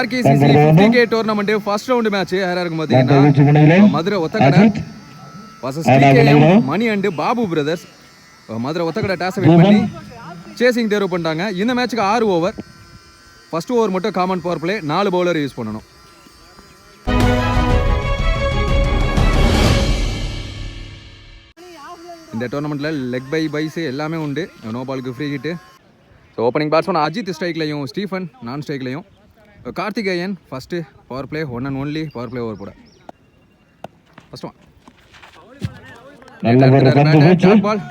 RKCC 50K tournament first round match யாரா இருக்கும் பாத்தீங்கன்னா Madurai Othakkadai vs TKM Mani and Babu brothers. Madurai Othakkadai toss win பண்ணி சேசிங் தேர்வு பண்ணிட்டாங்க. இந்த மேட்ச்சுக்கு 6 ஓவர். ஃபர்ஸ்ட் ஓவர் மட்டும் common power play, 4 bowler use பண்ணணும். இந்த டோர்னமெண்ட்ல லெக் பை பைஸ் எல்லாமே உண்டு. நோ பாலுக்கு free hit. So opening batsman Ajith ஸ்ட்ரைக்லையும் ஸ்டீஃபன் நான் ஸ்ட்ரைக்லையும். Karthikeyan first power play 1 and only power play over போட. First one ball,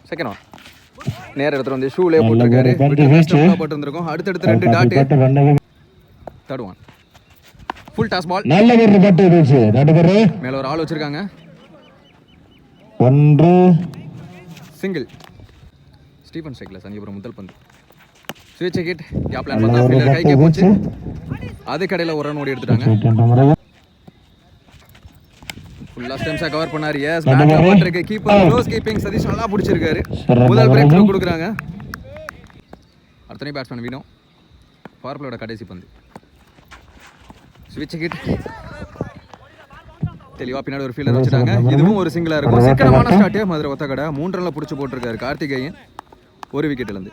second one நேர எடுத்துட்டு வந்து ஷூலே போட்டிருக்காரு. போட்டு இருந்திருக்கும். அடுத்தடுத்து 2 dot. Third one full toss ball, மேல ஒரு ஆள் வச்சிருக்காங்க. சிங்கிள் ஸ்டீஃபன் ஸ்ட்ரைக்ல சனிபுரம் முதல் பந்து. ஸ்விட்ச் ஹிட். கேப் லைன் பார்த்தா ஃபீல்டர் கைக்கே போச்சு. அது கடையில ஒரு ரன் ஓடி எடுத்துட்டாங்க. ஃபுல்லா ஸ்டெம்ஸா கவர் பண்ணாரு. எஸ் பேட்ல போட்ருக்கு. கீப்பர் க்ளோஸ் கீப்பிங் சதீஷ் நல்லா பிடிச்சிருக்காரு. முதல் பிரேக் த்ரூ கொடுக்குறாங்க. அடுத்த பேட்ஸ்மேன் வீணோ. பவர் பிளேயோட கடைசி பந்து. ஸ்விட்ச் ஹிட். தெளிவா பின்னாடி ஒரு ஃபீல்டர் வச்சிட்டாங்க. இதுவும் ஒரு சிங்கிளா இருக்கும். சீக்கிரமான ஸ்டார்ட். மதுரை ஒத்தக்கடை 3 ரன்ல புடிச்சு போட்டிருக்காரு கார்த்திகேயன். ஒரு விக்கெட்ல இருந்து.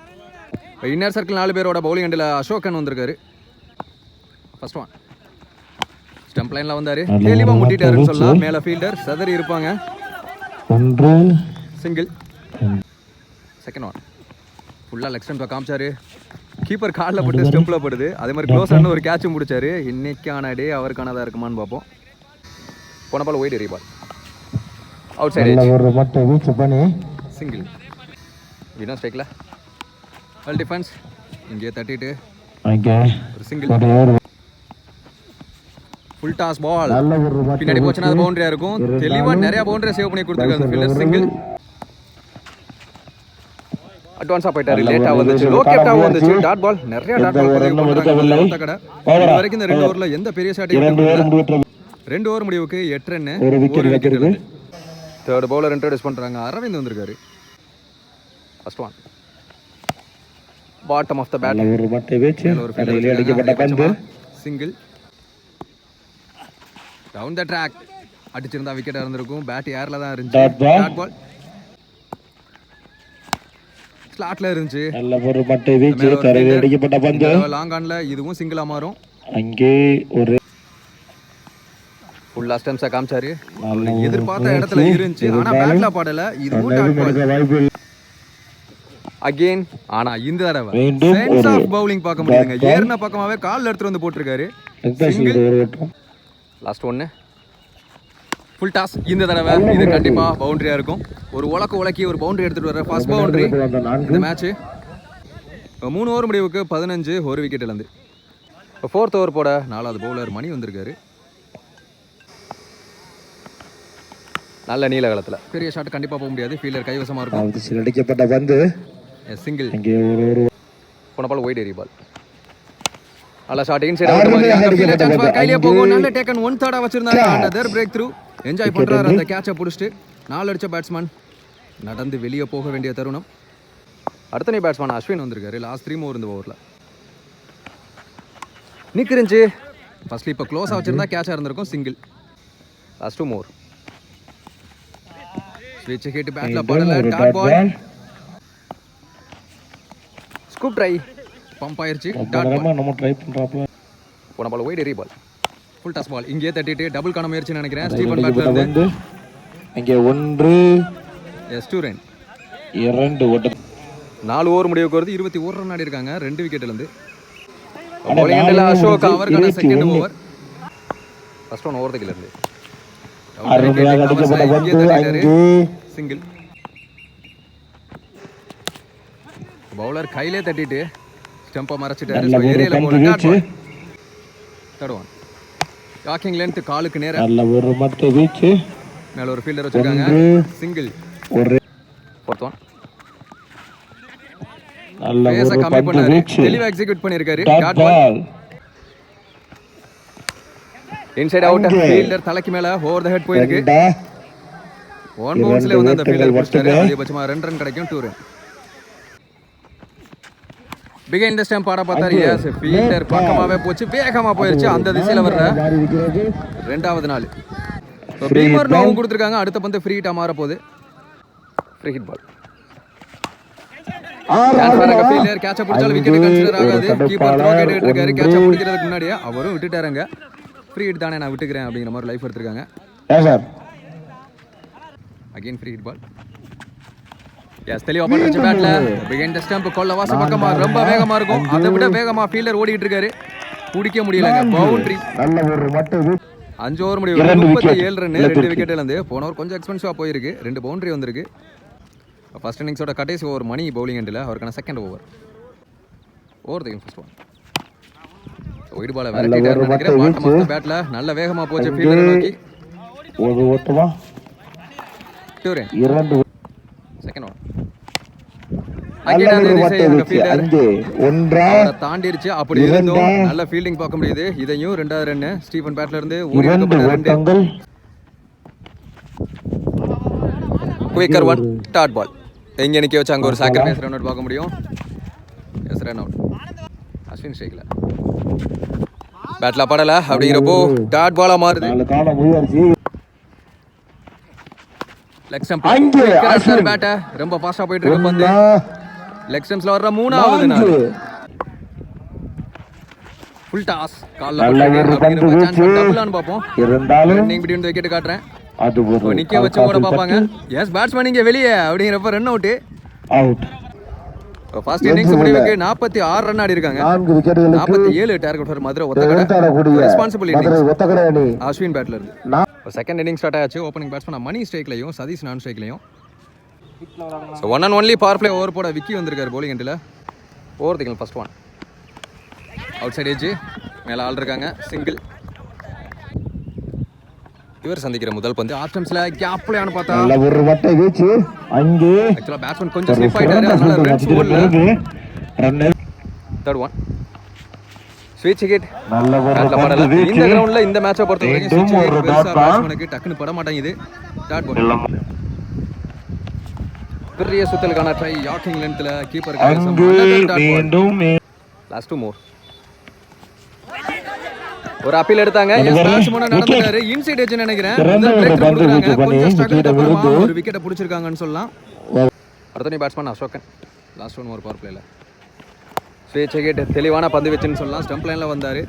இன்னர் சர்க்கிள் 4 பேரோட பவுலிங் அண்டில் அசோகன் வந்திருக்காரு. ஃபர்ஸ்ட் ஒன் ஸ்டம்ப் லைன்ல வந்தாரு. தெளிவா முட்டிட்டாருன்னு சொல்லலாம். மேல ஃபீல்டர் சதறி இருப்பாங்க. சிங்கிள். செகண்ட் ஒன் ஃபுல்லா லெக் ஸ்டம்ப் காமிச்சாரு. கீப்பர் காலில் போட்டு ஸ்டெம்பில் படுது. அதே மாதிரி க்ளோஸ் ஆன ஒரு கேட்சும் பிடிச்சாரு. இன்னைக்கான டே அவருக்கானதாக இருக்குமான்னு பார்ப்போம். போன பால் ஒயிட் எரி பால், அவுட் சைடு சிங்கிள். வினா ஸ்ட்ரைக்ல வெல் டிஃபென்ஸ். இங்கே தட்டிட்டு ஒரு சிங்கிள். ஃபுல் டாஸ் பால் பின்னாடி போச்சுன்னா அது பவுண்டரியா இருக்கும். தெளிவா நிறைய பவுண்டரியா சேவ் பண்ணி கொடுத்துருக்காங்க ஃபீல்டர். சிங்கிள். அட்வான்ஸா போயிட்டாரு. லேட்டா வந்துச்சு. லோ கேப்டாவும் வந்துச்சு. Dot ball. நிறைய டாட் பால் போட்டுருக்காங்க ஒத்தக்கடை. இது வரைக்கும் இந்த 2 ஓவர்ல எந்த பெரிய ஷாட்டையும் 2 ஓவர் முடிவுக்கு 8 run, 1 wicket. Third bowler introduce பண்றாங்க. அரவிந்த் வந்திருக்காரு. First one bottom of the bat. ஒரு ஃபீல்டர் அடிக்கப்பட்ட பந்து. சிங்கிள். Down the track. அடிச்சிருந்தா விக்கெட்டா இருந்திருக்கும். பேட் ஏர்ல தான் இருந்துச்சு. டாட் பால் ஸ்லாட்ல இருந்துச்சு. நல்ல ஒரு மட்டை வீச்சு கரையில் அடிக்கப்பட்ட பந்து. லாங் ஆன்ல இதுவும் சிங்கிளா மாறும். அங்கே ஒரு ஃபுல்லா ஸ்டெம்ஸா காமிச்சாரு. எதிர்பார்த்த இடத்துல இருந்துச்சு. ஆனா பேட்ல பாடல. இதுவும் டாட் பால் அகைன். ஆனா இந்த தடவை சென்ஸ் ஆஃப் பவுலிங் பார்க்க முடியுதுங்க. ஏர்ன பக்கமாவே கால்ல எடுத்து வந்து போட்டுருக்காரு. லாஸ்ட் ஒன்னு ஃபுல் டாஸ். இந்த தடவை இது கண்டிப்பா பவுண்டரியா இருக்கும். ஒரு உலக்கி ஒரு பவுண்டரி எடுத்துட்டு வர ஃபர்ஸ்ட் பவுண்டரி இந்த மேட்ச். 3 ஓவர் முடிவுக்கு 15, 1 விக்கெட் இழந்து. 4th ஓவர் போட 4வது பவுலர் மணி வந்திருக்காரு. நல்ல நீல களத்துல பெரிய ஷாட் கண்டிப்பா போக முடியாது. ஃபீல்டர் கைவசமா இருக்கும். அடிக்கப்பட்ட பந்து சிங்கிள். போன பால் ஒயிட் எரி பால். நல்ல ஷாட் இன்சைட் அவுட் மாதிரி. அங்க ஃபீல்டர் சான்ஸ் பார் கையிலே போகும். நல்ல டேக்கன் 1/3 வச்சிருந்தாங்க. அண்டர் பிரேக் த்ரூ என்ஜாய் பண்றாரு அந்த கேட்சை புடிச்சிட்டு. 4 அடிச்ச பேட்ஸ்மேன் நடந்து வெளியே போக வேண்டிய தருணம். அடுத்த பேட்ஸ்மேன் அஸ்வின் வந்திருக்காரு. லாஸ்ட் 3 மூவ் இந்த ஓவரில் நிற்கிருந்துச்சு. ஃபர்ஸ்ட்லி இப்போ க்ளோஸாக வச்சிருந்தா கேட்சாக இருந்திருக்கும். சிங்கிள். லாஸ்ட் 2 மூவ் ஸ்விட்ச் ஹிட். பேட்ல பாடல. Dot ball. Scoop try bump ஆயிருச்சு. டாட் பால் நம்ம ட்ரை பண்றப்ப போன பால் ஒயிட் எரி பால். ஃபுல் டாஸ் பால். இங்கே தட்டிட்டு டபுள் காண முயற்சின்னு நினைக்கிறேன். ஸ்டீஃபன் பேட்ல இருந்து இங்கே 1 எஸ் 2 ரன் 2 ஓட்டு. 4 ஓவர் முடிவுக்கு வருது. 21 ரன் ஆடி இருக்காங்க. 2 விக்கெட்ல இருந்து. பவுலிங் அண்டில் அசோக் அவர்கான second over. First one over the killer. Single. Bowler கையிலே தட்டிட்டு ஸ்டம்பை மறைச்சிட்டாரு. ஏரியால போற dot ball. Third one walking length காலுக்கு நேரா. நல்ல ஒரு மட்டை வீச்சு. மேல ஒரு ஃபீல்டர் வச்சிருக்காங்க. சிங்கிள். ஃபோர்த் ஒன் நல்ல ஒரு கம்மி பண்ணாரு. தெளிவா எக்ஸிக்யூட் பண்ணிருக்காரு. Dot ball. Inside out. Fielder தலைக்கு மேல ஓவர் தி ஹெட் போயிருக்கு. 1 பவுன்ஸ்ல வந்து அந்த ஃபீல்டர் புடிச்சாரு. அதிகபட்சமா 2 ரன் கிடைக்கும். 2 ரன். பிகைண்ட் தி ஸ்டம்ப் ஆட பார்த்தாரு. எஸ் ஃபீல்டர் பக்கமாவே போச்சு, வேகமா போயிருச்சு. அந்த திசையில வர்ற ரெண்டாவது நாள் பீமர் நோவும் கொடுத்துருக்காங்க. அடுத்த பந்து ஃப்ரீ ஹிட்டா மாற போகுது. Free hit ball. ஃபீல்டர் கேட்ச பிடிச்சாலும் விக்கெட் கன்சிடர் ஆகாது. கீப்பர் த்ரோ கேட்டுட்டு இருக்காரு. கேட்ச பிடிக்கிறதுக்கு முன்னாடியே அவரும் விட்டுட்டாருங்க. ஃப்ரீ ஹிட் தானே, நான் விட்டுக்கிறேன் அப்படிங்கிற மாதிரி லைஃப் எடுத்திருக்காங்க. Again free hit ball. Yes தெளிவா பண்றச்சு பேட்ல. பிகைண்ட் தி ஸ்டம்ப் கொல்ல வாச பக்கமா ரொம்ப வேகமா இருக்கும். அதை விட வேகமா ஃபீல்டர் ஓடிட்டு இருக்காரு. பிடிக்க முடியலங்க. பவுண்டரி. 5 ஓவர் முடிவு. 37 ரன், 2 விக்கெட் இழந்து. போன ஓவர் கொஞ்சம் எக்ஸ்பென்சிவா போயிருக்கு. 2 பவுண்டரி வந்திருக்கு. ஃபர்ஸ்ட் இன்னிங்ஸோட கடைசி ஓவர் மணி பவுலிங் எண்டில் அவருக்கான second over. Over the first one. White பாலை விரட்டிட்டாரு நினைக்கிறேன். பாட்டம் ஆஃப் தி பேட்ல நல்ல வேகமா போச்சு ஃபீல்டரை நோக்கி. ஒரு ஓட்டமா 2 செகண்ட் ஒன். தாண்டிருச்சு. அப்படி இருந்தும் நல்ல ஃபீல்டிங் பார்க்க முடியுது. இதையும் 2வது ரன் ஸ்டீஃபன் பேட்ல இருந்து குயிக்கர் ஒன் டாட் பால். எங்க நிக்க வச்சு அங்க ஒரு சாக்ரிஃபைஸ் ரன் அவுட் பார்க்க முடியும். Yes run out. அஸ்வின் ஸ்ட்ரைக்ல பேட்ல படல அப்படிங்கிறப்போ டாட் பாலா மாறுது. லெக் ஸ்டம்ப் பேட்ட ரொம்ப ஃபாஸ்டா போயிட்டு இருக்கு பந்து. லெக் ஸ்டம்ப்ஸ்ல வர்ற 3வது நாள் ஃபுல் டாஸ். கால்ல பட்டு சான்ஸ் டபுளான்னு பாப்போம். ரன்னிங் பிட்வீன் தி விக்கெட் காட்றேன். அது நிக்க வச்சு ஓட பாப்பாங்க. எஸ் பேட்ஸ்மேன் இங்க வெளியே அப்படிங்கிறப்ப ரன் அவுட். ஃபர்ஸ்ட் இன்னிங்ஸ் முடிவுக்கு 46 ரன் ஆடி இருக்காங்க. 47 target for Madurai Othakadai. Responsible innings Ashwin பேட்ல இருந்து. செகண்ட் இன்னிங் ஸ்டார்ட் ஆச்சு. ஓப்பனிங் பேட்ஸ்மேன் மணி ஸ்ட்ரைக்லையும் சதீஷ் நான் ஸ்ட்ரைக்லையும். So 1 and only power play over போட விக்கி வந்திருக்காரு bowling எண்டில். ஓவர் திங்கள் first one. Outside edge மேலே ஆள் இருக்காங்க. சிங்கிள். இவர் சந்திக்கிற முதல் பந்து ஆப்ஷன்ஸ்ல கேப்லையானு பார்த்தா ஒரு வட்டை வீச்சு அங்கே ஆக்சுவலா பேட்ஸ்மேன் கொஞ்சம் ஸ்லிப் ஆயிட்டாரு. அதனால ரன்ஸ் ஓடல. Third one. ஸ்விட்ச் ஹிட். நல்ல ஒரு படல. இந்த கிரவுண்ட்ல இந்த மேட்சை பொறுத்த வரைக்கும் ஸ்விட்ச் ஹிட் பேட்ஸ்மேனுக்கு டக்குன்னு பட மாட்டேங்குது. Dot ball. பெரிய சுத்தலுக்கான ட்ரை யாக்கிங் லென்த்ல கீப்பர் மீண்டும் லாஸ்ட் 2 மோர். ஒரு அப்பீல் எடுத்தாங்க. பேட்ஸ்மேன் நடந்துட்டாரு. இன்சைட் எட்ஜ் நினைக்கிறேன். கொஞ்சம் ஸ்ட்ரகிள் அப்புறமா ஒரு விக்கெட்டை பிடிச்சிருக்காங்கன்னு சொல்லலாம். அடுத்த batsman Ashokan. Last 1 over power பிளேல ஸ்விட்ச் ஹிட் தெளிவான பந்து வச்சுன்னு சொல்லலாம். ஸ்டம்ப் லைன்ல வந்தாரு.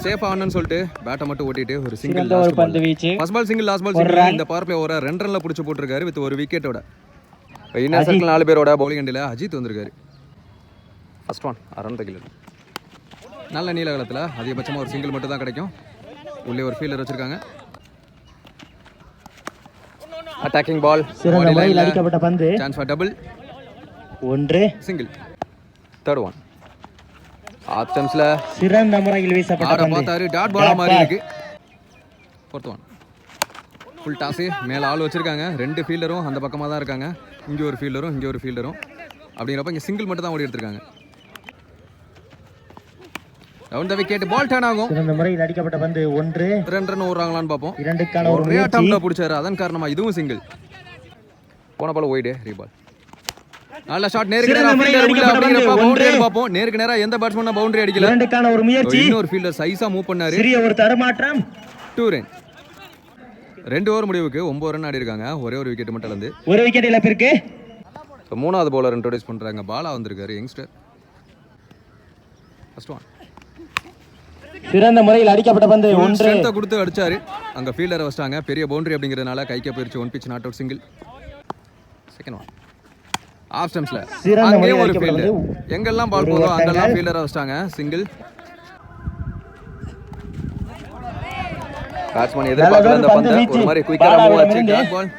சேஃப் ஆகணும்னு சொல்லிட்டு பேட்டை மட்டும் ஓட்டிட்டு ஒரு single first ball single last ball single. இந்த பவர் பிளே ஓவரை 2 ரன்ல பிடிச்சி போட்டிருக்காரு வித் ஒரு விக்கெட்டோட. இன்னர் சர்க்கிள் 4 பேரோட பவுலிங் எண்டில் அஜித் வந்திருக்காரு. First one around the killer. நல்ல நீலகலத்தில் அதிகபட்சமாக ஒரு சிங்கிள் மட்டும் தான் கிடைக்கும். உள்ளே ஒரு ஃபீல்டர் வச்சிருக்காங்க. Attacking ball. அடிக்கப்பட்ட பந்து. Chance for double. 1 single. Third one. ஆப்ஷன்ஸ்ல சிறந்த முறையில் வீசப்பட்ட பந்து. பார்த்தாரு. டாட் பாலா மாதிரி இருக்கு. Fourth one. Full toss. மேலே ஆள் வச்சிருக்காங்க. 2 ஃபீல்டரும் அந்த பக்கமாக தான் இருக்காங்க. இங்கே ஒரு ஃபீல்டரும் இங்கே ஒரு ஃபீல்டரும் அப்படிங்கிறப்ப இங்கே சிங்கிள் மட்டும் தான் ஓடி எடுத்திருக்காங்க. Round the wicket. Ball turn ஆகும். சிறந்த முறையில் அடிக்கப்பட்ட பந்து. 1 2 ரன் ஓடுறாங்களான்னு பார்ப்போம். 2க்கான ஒரு அட்டம்ப்ட்ல பிடிச்சாரு. அதன் காரணமா இதுவும் சிங்கிள். போன பால் ஒய்டு ரீபால். நல்ல ஷாட். நேருக்கு நேரா ஃபீல்டர் உள்ள அப்படிங்கறப்ப பவுண்டரி பாப்போம். நேருக்கு நேரா எந்த பேட்ஸ்மேனும் பவுண்டரி அடிக்கல. 2க்கான ஒரு முயற்சி. இன்னொரு ஃபீல்டர் சைஸா மூவ் பண்ணாரு. சிறிய ஒரு தடுமாற்றம். 2 ரன். 2 ஓவர் முடிவுக்கு 9 ரன் ஆடி இருக்காங்க. ஒரே ஒரு விக்கெட் மட்டும் இழந்து. ஒரு விக்கெட் இழப்பிற்கு. 3வது பவுலர் இன்ட்ரோடியூஸ் பண்றாங்க. பாலா வந்திருக்காரு யங்ஸ்டர். First one. சிறந்த முறையில் அடிக்கப்பட்ட பந்து. 1 ஸ்ட்ரென்த் கொடுத்து அடிச்சாரு. அங்க ஃபீல்டரை வச்சாங்க. பெரிய பவுண்டரி அப்படிங்கறதுனால கைக்கு போயிருச்சு. 1 pitch not out single. Second one. Off ஸ்டம்ப்ஸ்ல அங்கே ஒரு ஃபீல்டர். எங்கெல்லாம் பால் போதோ அங்கெல்லாம் ஃபீல்டரை வச்சாங்க. சிங்கிள். பேட்ஸ்மேன் எதிர்பார்க்கல அந்த பந்தை. ஒரு மாதிரி குயிக்கரா மூவ் ஆச்சு. Dot ball.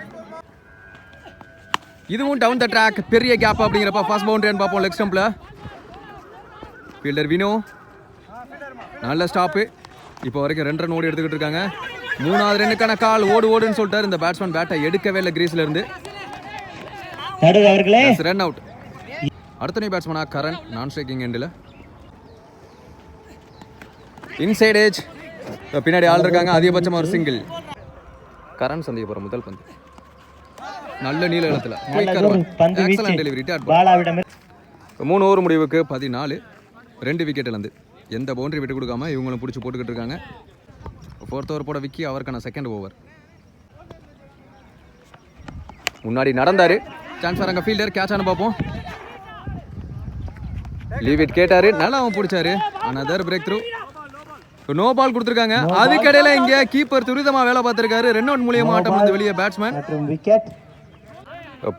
இதுவும் டவுன் தி ட்ராக். பெரிய கேப் அப்படிங்கறப்ப ஃபர்ஸ்ட் பவுண்டரின்னு பாப்போம். லெக் ஸ்டம்ப்ல ஃபீல்டர் வினோ நல்ல ஸ்டாப்பு. இப்போ வரைக்கும் 2 ரன் ஓடி எடுத்துக்கிட்டு இருக்காங்க. 3வது ரன்னுக்கான கால். ஓடுன்னு சொல்லிட்டாரு. இந்த பேட்ஸ்மேன் பேட்டை எடுக்கவே இல்லை கிரீஸ்ல இருந்து. Run out. அடுத்த பேட்ஸ்மேனா கரண் நான் ஸ்ட்ரைக்கிங் எண்டில். இன்சைட் ஏஜ் பின்னாடி ஆள் இருக்காங்க. அதிகபட்சமா ஒரு சிங்கிள். கரண் சந்திக்க போற முதல் பந்து. நல்ல நீல இடத்துல எக்ஸலன்ட் டெலிவரி. 3 ஓவர் முடிவுக்கு 14, 2 விக்கெட் இழந்து. எந்த பவுண்டரி விட்டு கொடுக்காம இவங்களும் பிடிச்சி போட்டுக்கிட்டு இருக்காங்க. 4th ஓவர் போட விக்கி அவருக்கான செகண்ட் ஓவர். முன்னாடி நடந்தாரு, சான்ஸ் வராங்க ஃபீல்டர், கேட்ச் ஆன பார்ப்போம். லீவ் இட் கேட்டாரு, நல்லா அவன் பிடிச்சாரு. Another break through. No ball கொடுத்துருக்காங்க. அதுக்கடையில் இங்கே கீப்பர் துரிதமாக வேலை பார்த்துருக்காரு. 2 அவுட் மூலியமாக ஆட்டம் வந்து வெளியே பேட்ஸ்மேன். விக்கெட்.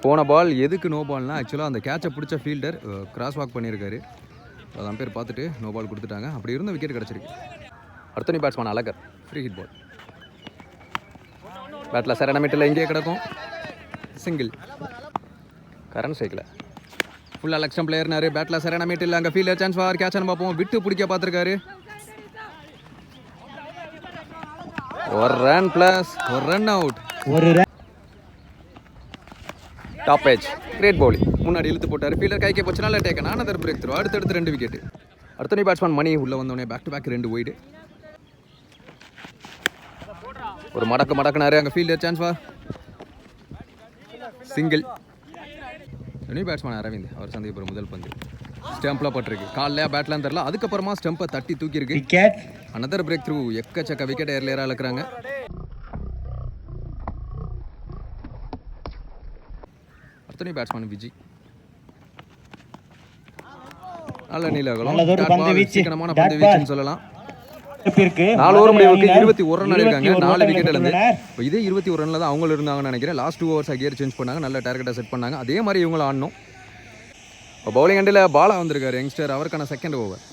போன பால் எதுக்கு நோ பால்னா ஆக்சுவலாக அந்த கேட்சை பிடிச்ச ஃபீல்டர் கிராஸ் வாக் பண்ணியிருக்காரு. அதான் பேர் பார்த்துட்டு நோ பால் கொடுத்துட்டாங்க. அப்படி இருந்த விக்கெட் கிடச்சிருக்கு. அடுத்த batsman Azhagar, free hit ball. பேட்டில் சரண மீட்டில் இங்கேயே கிடக்கும். சிங்கிள். கரண்ட் சைக்கிள் ஃபுல்லாக லக்ஷம் பிளேயர்னாரு. பேட்டில் சரண மீட்டில் அங்கே ஃபீல்டர் சான்ஸ் ஃபார் கேட்ச் பார்ப்போம். விட்டு பிடிக்க பார்த்துருக்காரு. ஒரு ரன் பிளஸ் ஒரு ரன் அவுட். ஒரு run. Top edge great bowling. முன்னாடி இழுத்து போட்டார். ஃபீல்டர் கைக்கே போச்சு. நல்லா டேக்கன். Another break through. அடுத்தடுத்து 2 விக்கெட். அடுத்த பேட்ஸ்மேன் மணி உள்ளே வந்தோடனே பேக் டு பேக் 2 வைடு. ஒரு மடக்குனாரு. அங்கே fielder chance for single. New batsman Aravind, அவர் சந்திக்க போகிற முதல் பந்து ஸ்டெம்பில் பட்டிருக்கு. காலில் பேட்லாம் தெரில. அதுக்கப்புறமா ஸ்டெம்பை தட்டி தூக்கியிருக்கு. விக்கெட். Another break through. எக்கச்சக்க விக்கெட் ஏர்லியராக இழக்கிறாங்க. அடுத்த பேட்ஸ்மேன் விஜய். நல்ல நீலகலம். சீக்கிரமான பந்து வீச்சுன்னு சொல்லலாம். 4 ஓவர் முடிவுக்கு 21 ரன் அடிக்காங்க. 4 விக்கெட் இழந்து. இதே 21 ரன்ல தான் அவங்க இருந்தாங்கன்னு நினைக்கிறேன். லாஸ்ட் 2 ஓவர்ஸ் கியர் சேஞ்ச் பண்ணாங்க. நல்ல டார்கெட்டை செட் பண்ணாங்க. அதே மாதிரி இவங்களும் ஆடணும். பவுலிங் எண்டில் பாலா வந்திருக்காரு யங்ஸ்டர். அவருக்கான செகண்ட் ஓவர்.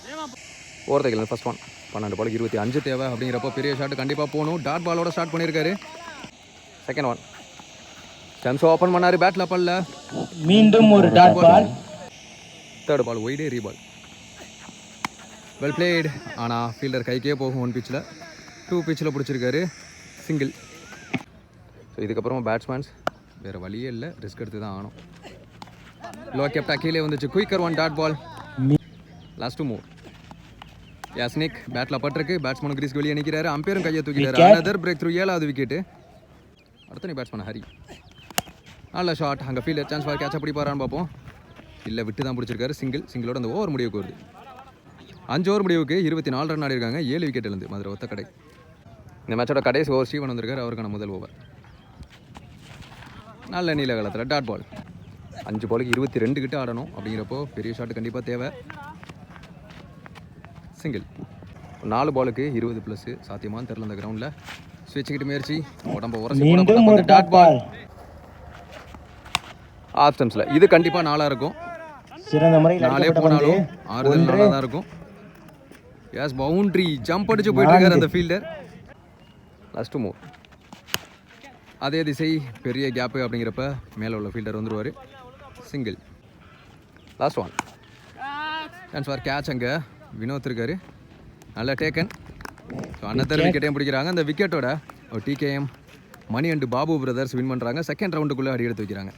ஓவர்தைகள் ஃபர்ஸ்ட் ஒன். 12 பாலுக்கு 25 தேவை. அப்படிங்கிறப்போ பெரிய ஷாட் கண்டிப்பாக போகணும். டாட் பாலோட ஸ்டார்ட் பண்ணியிருக்காரு. Second one. ஸ்டெம்ஸ் ஓப்பன் பண்ணாரு. பேட்ல பல்ல மீண்டும் ஒரு டாட் பால். தேர்ட் பால் ஒய்டே ரீபால். Well played. ஆனால் ஃபீல்டர் கைக்கே போகும். 1 பிச்சில் 2 பிச்சில் பிடிச்சிருக்காரு. சிங்கிள். ஸோ இதுக்கப்புறமா பேட்ஸ்மேன்ஸ் வேறு வழியே இல்லை, ரிஸ்க் எடுத்து தான் ஆகணும். லோ கேப்டா கீழே வந்துச்சு. Quicker 1 dot ball. Last 2 move. யாஸ்னிக் பேட்டில் பட்டிருக்கு. பேட்ஸ்மேன் கிரீஸ்க்கு வெளியே நிற்கிறாரு. அம்பேரும் கையை தூக்கிட்டாரு. Another break through. 7வது விக்கெட்டு. அடுத்த பேட்ஸ்மேன் ஹரி. நல்ல ஷாட். அங்கே ஃபீல்டர் சான்ஸ் ஃபார் கேட்ச் அப்படி போகிறான்னு பார்ப்போம். இல்லை, விட்டு தான் பிடிச்சிருக்காரு. சிங்கிளோட அந்த ஓவர் முடிவுக்கு வருது. 5 ஓவர் முடிவுக்கு 24 ரன் ஆடிருக்காங்க. 7 விக்கெட் இருந்து மதுரை ஒத்த கடை. இந்த மேட்சோட கடைசி ஓவர் ஸ்டீவன் வந்திருக்காரு. அவருக்கான முதல் ஓவர். நல்ல நீலகலத்தில் டாட் பால். 5 பாலுக்கு 22 கிட்ட ஆடணும். அப்படிங்கிறப்போ பெரிய ஷாட் கண்டிப்பாக தேவை. சிங்கிள். 4 பாலுக்கு 20 ப்ளஸ் சாத்தியமானு தெரில. அந்த கிரவுண்டில் ஸ்விட்ச் கிட்ட முயற்சி. உடம்பு உரசி டாட் பால். ஆஃப் ஸ்டம்ஸில் இது கண்டிப்பாக 4 இருக்கும். சிறந்த முறையில் 4 போனாலும் 6 நல்லா தான் இருக்கும். எஸ், பவுண்ட்ரி ஜம்ப் அடிச்சு போயிட்டு இருக்காரு அந்த ஃபீல்டர். Last move. அதே திசை பெரிய கேப்பு. அப்படிங்கிறப்ப மேலே உள்ள ஃபீல்டர் வந்துடுவார். Single. Last one. Chance for catch. அங்கே வினோத் இருக்காரு. நல்ல டேக்கன். ஸோ அனதர் விக்கெட்டையும் பிடிக்கிறாங்க. அந்த விக்கெட்டோட TKM Mani and Babu brothers win பண்ணுறாங்க. செகண்ட் ரவுண்டுக்குள்ளே அடி எடுத்து வைக்கிறாங்க.